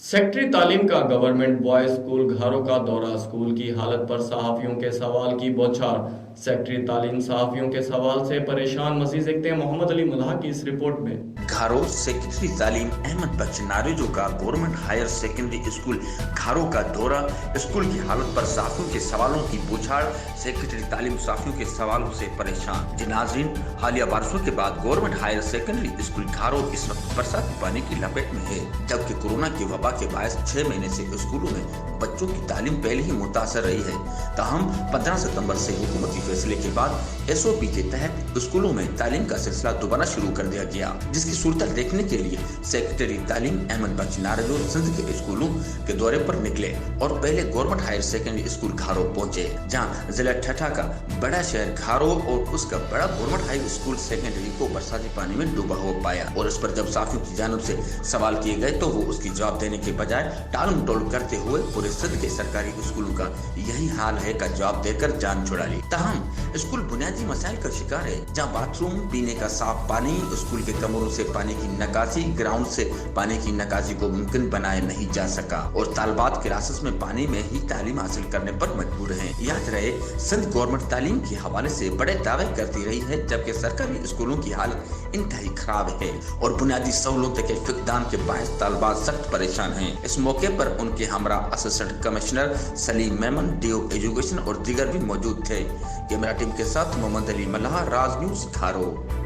Secretary तालीम का government boys school घारों का दौरा, स्कूल की हालत पर सहाफियों के सवाल की बौछार। सेक्रेटरी तालीम सहाफियों के सवाल से परेशान। मजीद देखते हैं मोहम्मद अली मल्लाह की इस रिपोर्ट में। घारो सेक्रेटरी तालीम अहमद बख्श नारेजो का गवर्नमेंट हायर सेकेंडरी स्कूल घारो का दौरा, स्कूल की हालत पर सहाफियों के सवालों की बौछार। सेक्रेटरी तालीम सहाफियों के सवालों से परेशान। जी नाज़रीन, हालिया बारिशों के बाद गवर्नमेंट हायर सेकेंडरी स्कूल घारो इस वक्त बरसाती पानी की लपेट में है, जबकि कोरोना की वबा के बायस 6 महीने से स्कूलों में बच्चों की तालीम पहले ही मुतासर रही है। ताहम 15 सितंबर से हुकूमती फैसले के बाद SOP के तहत स्कूलों में तालीम का सिलसिला दोबारा शुरू कर दिया गया, जिसकी सूरत देखने के लिए सेक्रेटरी तालीम अहमद बख्श नारेजो सिंध के स्कूलों के दौरे पर निकले और पहले गवर्नमेंट हायर सेकेंडरी स्कूल घारो पहुंचे, जहां जिला ठठा का बड़ा शहर घारो और उसका बड़ा गवर्नमेंट हाई स्कूल सेकेंडरी को बरसाती पानी में डूबा हो पाया। और इस पर जब साफियों की जानिब से सवाल किए गए तो वो उसकी जवाब देने के बजाय टाल मटोल करते हुए पूरे सिंध के सरकारी स्कूलों का यही हाल है का जवाब देकर जान छुड़ा ली। ताहम स्कूल बुनियादी मसाइल का शिकार है, जहाँ बाथरूम, पीने का साफ पानी, स्कूल के कमरों से पानी की निकासी, ग्राउंड से पानी की निकासी को मुमकिन बनाए नहीं जा सका और तालबात क्लासेस में पानी में ही तालीम हासिल करने पर मजबूर हैं। याद रहे, सिंध गवर्नमेंट तालीम के हवाले से बड़े दावे करती रही है, जबकि सरकारी स्कूलों की हालत इंतहाई खराब है और बुनियादी सहूलतों के फिकदान के बायस तालबात सख्त परेशान हैं। इस मौके पर उनके हमरा assistant commissioner Salim Memon, DO education और दीगर भी मौजूद थे। कैमरा टीम के साथ मोहम्मद अली मल्लाह, राज न्यूज़ घारो।